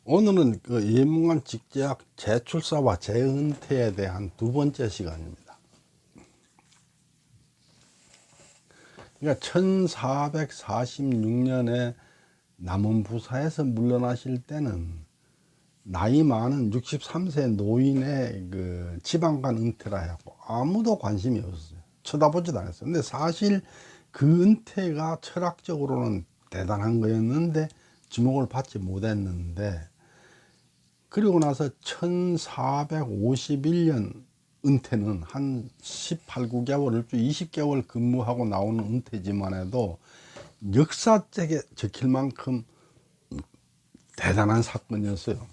오늘은 그 예문관 직제학 재출사와 재은퇴에 대한 두 번째 시간입니다. 그러니까 1446년에 남원부사에서 물러나실 때는 나이 많은 63세 노인의 그 지방간 은퇴라 해갖고 아무도 관심이 없었어요. 쳐다보지도 않았어요. 근데 사실 그 은퇴가 철학적으로는 대단한 거였는데 주목을 받지 못했는데, 그리고 나서 1451년 은퇴는 한 18, 9개월, 20개월 근무하고 나오는 은퇴지만 해도 역사책에 적힐 만큼 대단한 사건이었어요.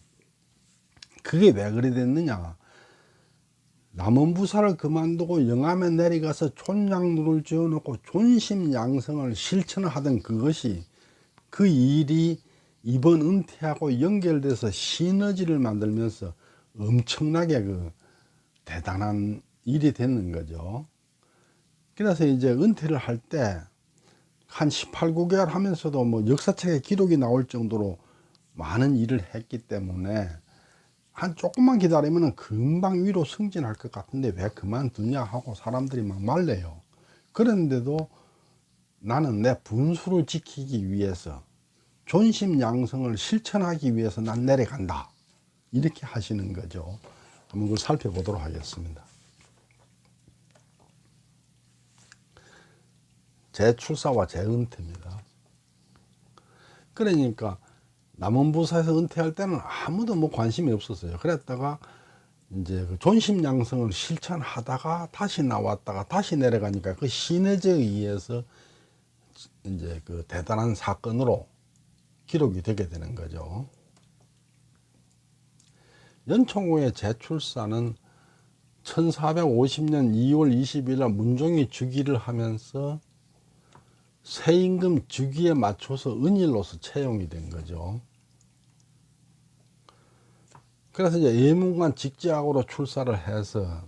그게 왜 그리 됐느냐? 남원부사를 그만두고 영암에 내려가서 촌양로를 지어놓고 존심양성을 실천하던 그것이, 그 일이 이번 은퇴하고 연결돼서 시너지를 만들면서 엄청나게 그 대단한 일이 되는 거죠. 그래서 이제 은퇴를 할 때 한 18, 9개월 하면서도 뭐 역사책에 기록이 나올 정도로 많은 일을 했기 때문에 한 조금만 기다리면 금방 위로 승진할 것 같은데 왜 그만두냐 하고 사람들이 막 말려요. 그런데도 나는 내 분수를 지키기 위해서, 존심 양성을 실천하기 위해서 난 내려간다, 이렇게 하시는 거죠. 한번 그걸 살펴보도록 하겠습니다. 재출사와 재은퇴입니다. 그러니까 남원부사에서 은퇴할 때는 아무도 뭐 관심이 없었어요. 그랬다가 이제 그 존심 양성을 실천하다가 다시 나왔다가 다시 내려가니까 그 시너지에 의해서 이제 그 대단한 사건으로 기록이 되게 되는 거죠. 연총구의 재출사는 1450년 2월 20일 날 문종이 즉위를 하면서 세임금 즉위에 맞춰서 은일로서 채용이 된 거죠. 그래서 이제 예문관 직제학으로 출사를 해서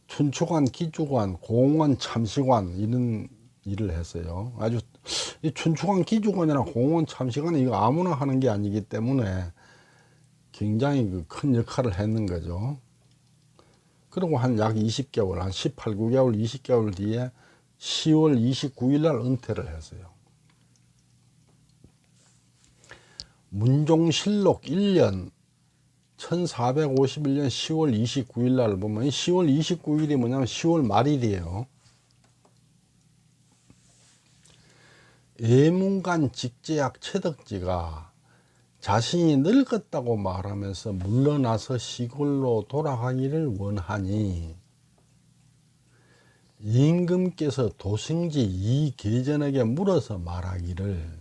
춘추관, 기주관, 공원, 참시관 이런 일을 했어요. 아주 이 춘추관, 기주관이나 공원, 참시관은 이거 아무나 하는 게 아니기 때문에 굉장히 큰 역할을 했는 거죠. 그리고 한 약 20개월, 한 18, 9개월, 20개월 뒤에 10월 29일 날 은퇴를 했어요. 문종실록 1년 1451년 10월 29일 날 보면 10월 29일이 뭐냐면 10월 말일이에요. 예문관 직제학 최덕지가 자신이 늙었다고 말하면서 물러나서 시골로 돌아가기를 원하니 임금께서 도승지 이계전에게 물어서 말하기를,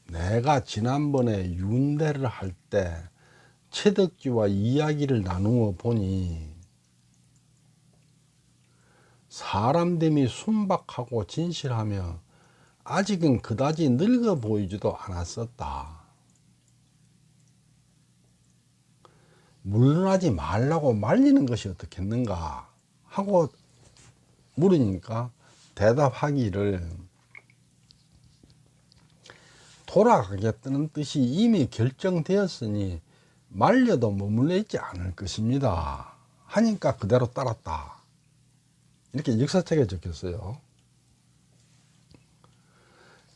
내가 지난번에 윤대를 할 때 최덕지와 이야기를 나누어 보니 사람됨이 순박하고 진실하며 아직은 그다지 늙어 보이지도 않았었다. 물러나지 말라고 말리는 것이 어떻겠는가 하고 물으니까 대답하기를, 돌아가겠다는 뜻이 이미 결정되었으니 말려도 머물러 있지 않을 것입니다 하니까 그대로 따랐다, 이렇게 역사책에 적혔어요.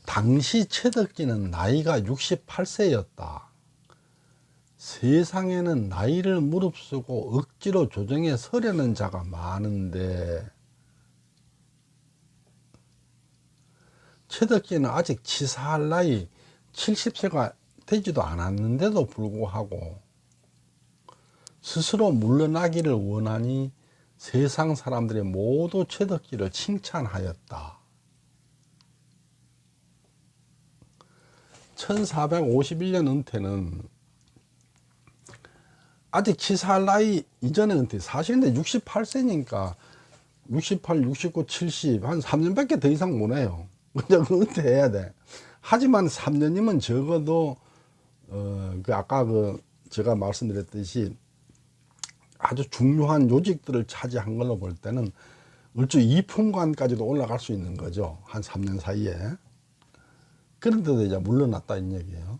당시 최덕지는 나이가 68세였다. 세상에는 나이를 무릅쓰고 억지로 조정해 서려는 자가 많은데 최덕지는 아직 치사할 나이 70세가 되지도 않았는데도 불구하고 스스로 물러나기를 원하니 세상 사람들이 모두 최덕지를 칭찬하였다. 1451년 은퇴는 아직 치사할 나이 이전의 은퇴, 사실은 68세니까 68, 69, 70, 한 3년밖에 더 이상 못 해요. 그냥 은퇴해야 돼. 하지만 3년이면 적어도 아까 제가 말씀드렸듯이 아주 중요한 요직들을 차지한 걸로 볼 때는 얼추 2품관까지도 올라갈 수 있는 거죠. 한 3년 사이에. 그런데도 이제 물러났다 이 얘기예요.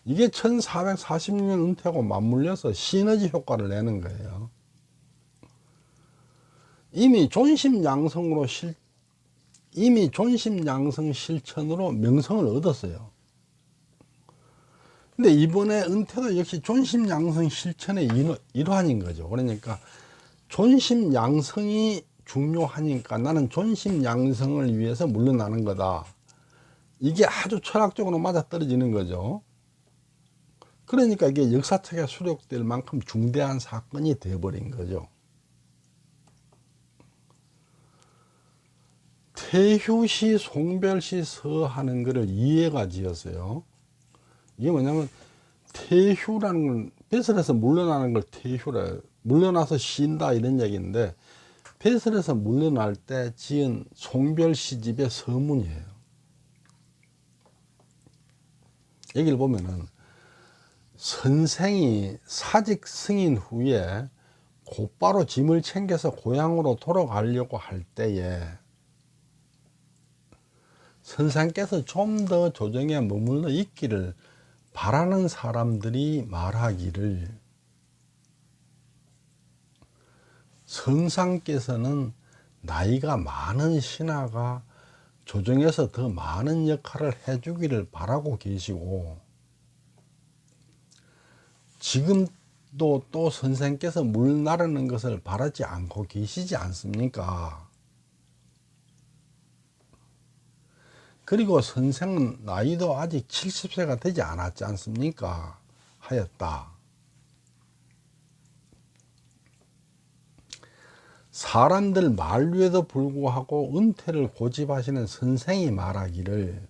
이게 1440년 은퇴하고 맞물려서 시너지 효과를 내는 거예요. 이미 존심양성 실천으로 명성을 얻었어요. 근데 이번에 은퇴도 역시 존심양성 실천의 일환인 거죠. 그러니까 존심양성이 중요하니까 나는 존심양성을 위해서 물러나는 거다. 이게 아주 철학적으로 맞아떨어지는 거죠. 그러니까 이게 역사책에 수록될 만큼 중대한 사건이 되어버린 거죠. 태휴시 송별시 서하는 것을 이해가 지었어요. 이게 뭐냐면 태휴라는 건 배설에서 물러나는 걸 태휴라, 물러나서 쉰다 이런 얘기인데, 배설에서 물러날 때 지은 송별시집의 서문이에요. 여기를 보면은 선생이 사직 승인 후에 곧바로 짐을 챙겨서 고향으로 돌아가려고 할 때에 선생께서 좀 더 조정에 머물러 있기를 바라는 사람들이 말하기를, 성상께서는 나이가 많은 신하가 조정에서 더 많은 역할을 해주기를 바라고 계시고, 지금도 또 선생께서 물 나르는 것을 바라지 않고 계시지 않습니까? 그리고 선생은 나이도 아직 70세가 되지 않았지 않습니까? 하였다. 사람들 만류에도 불구하고 은퇴를 고집하시는 선생이 말하기를,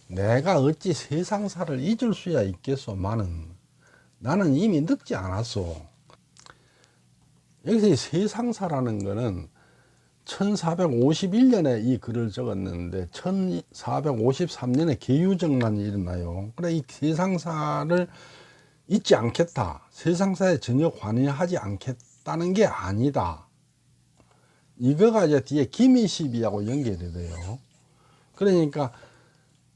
내가 어찌 세상사를 잊을 수야 있겠소마는 나는 이미 늙지 않았소. 여기서 이 세상사라는 거는 1451년에 이 글을 적었는데 1453년에 계유정난이 일어나요. 그래, 이 세상사를 잊지 않겠다, 세상사에 전혀 관여하지 않겠다는 게 아니다. 이거가 이제 뒤에 기미시비하고 연결이 돼요. 그러니까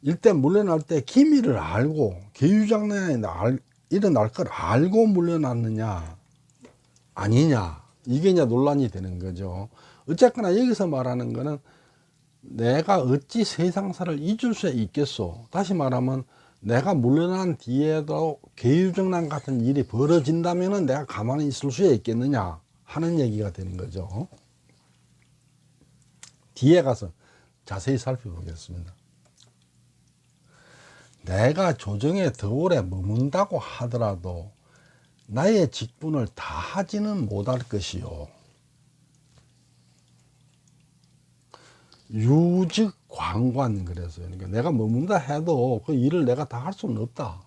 일대 물러날 때 기미를 알고 계유장난이 일어날 걸 알고 물러났느냐 아니냐, 이게 이제 논란이 되는 거죠. 어쨌거나 여기서 말하는 거는 내가 어찌 세상사를 잊을 수 있겠소. 다시 말하면 내가 물러난 뒤에도 계유정난 같은 일이 벌어진다면 내가 가만히 있을 수 있겠느냐 하는 얘기가 되는 거죠. 뒤에 가서 자세히 살펴보겠습니다. 내가 조정에 더 오래 머문다고 하더라도 나의 직분을 다하지는 못할 것이요. 유즉 광관, 그래서 그러니까 내가 머문다 해도 그 일을 내가 다 할 수는 없다.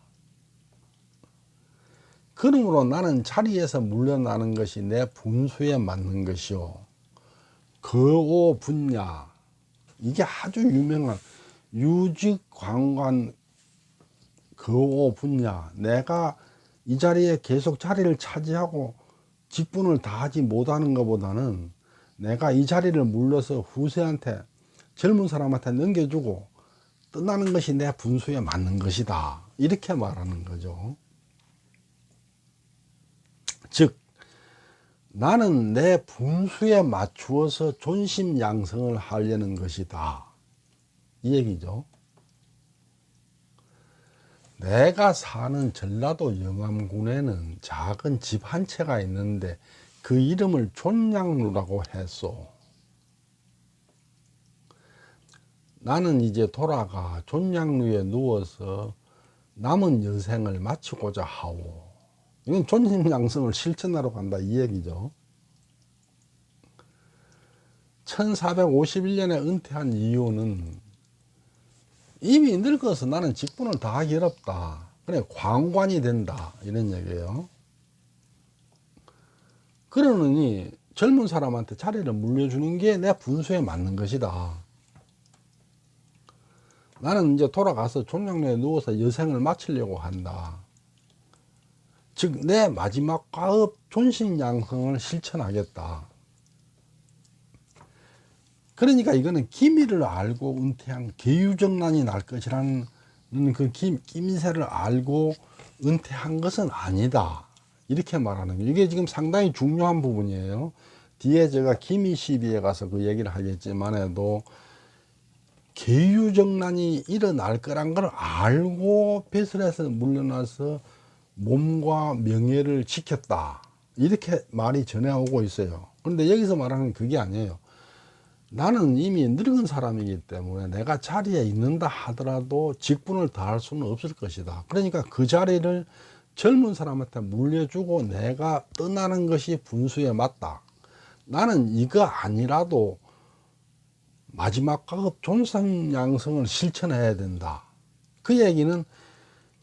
그러므로 나는 자리에서 물러나는 것이 내 분수에 맞는 것이요. 거오 분야, 이게 아주 유명한 유즉 광관 거오 분야, 내가 이 자리에 계속 자리를 차지하고 직분을 다하지 못하는 것보다는 내가 이 자리를 물러서 후세한테, 젊은 사람한테 넘겨주고 떠나는 것이 내 분수에 맞는 것이다, 이렇게 말하는 거죠. 즉 나는 내 분수에 맞추어서 존심양성을 하려는 것이다, 이 얘기죠. 내가 사는 전라도 영암군에는 작은 집 한 채가 있는데 그 이름을 존양루라고 했소. 나는 이제 돌아가 존양루에 누워서 남은 여생을 마치고자 하오. 이건 존심양성을 실천하러 간다, 이 얘기죠. 1451년에 은퇴한 이유는 이미 늙어서 나는 직분을 다하기 어렵다, 그래 광관이 된다, 이런 얘기예요. 그러느니 젊은 사람한테 자리를 물려주는 게 내 분수에 맞는 것이다. 나는 이제 돌아가서 존양루에 누워서 여생을 마치려고 한다. 즉 내 마지막 과업 존심양성을 실천하겠다. 그러니까 이거는 기미를 알고 은퇴한 계유정난이 날 것이라는 그 낌새를 알고 은퇴한 것은 아니다. 이렇게 말하는 거예요. 이게 지금 상당히 중요한 부분이에요. 뒤에 제가 기미 시비에 가서 그 얘기를 하겠지만 해도 계유정난이 일어날 거란 걸 알고 배설해서 물러나서 몸과 명예를 지켰다. 이렇게 말이 전해오고 있어요. 그런데 여기서 말하는 그게 아니에요. 나는 이미 늙은 사람이기 때문에 내가 자리에 있는다 하더라도 직분을 다할 수는 없을 것이다. 그러니까 그 자리를 젊은 사람한테 물려주고 내가 떠나는 것이 분수에 맞다. 나는 이거 아니라도 마지막 가급 존상 양성을 실천해야 된다. 그 얘기는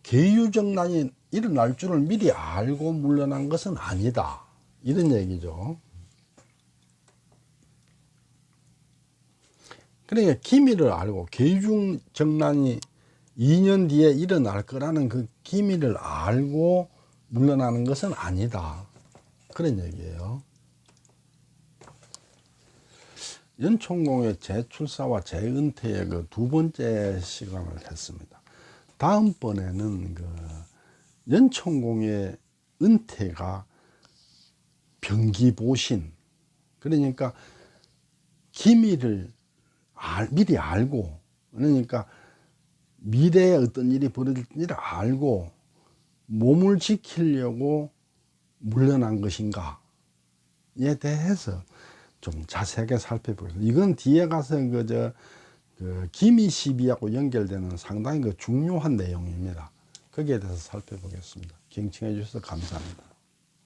계유정난이 일어날 줄을 미리 알고 물러난 것은 아니다. 이런 얘기죠. 그러니까 기미를 알고 계유정난이 2년 뒤에 일어날 거라는 그 기미를 알고 물러나는 것은 아니다. 그런 얘기예요. 연총공의 재출사와 재은퇴의 그 두 번째 시간을 했습니다. 다음번에는 그 연총공의 은퇴가 병기보신, 그러니까 기미를 미리 알고, 그러니까 미래에 어떤 일이 벌어질지를 알고 몸을 지키려고 물러난 것인가에 대해서 좀 자세하게 살펴보겠습니다. 이건 뒤에 가서 그 기미 시비하고 연결되는 상당히 그 중요한 내용입니다. 거기에 대해서 살펴보겠습니다. 경청해 주셔서 감사합니다.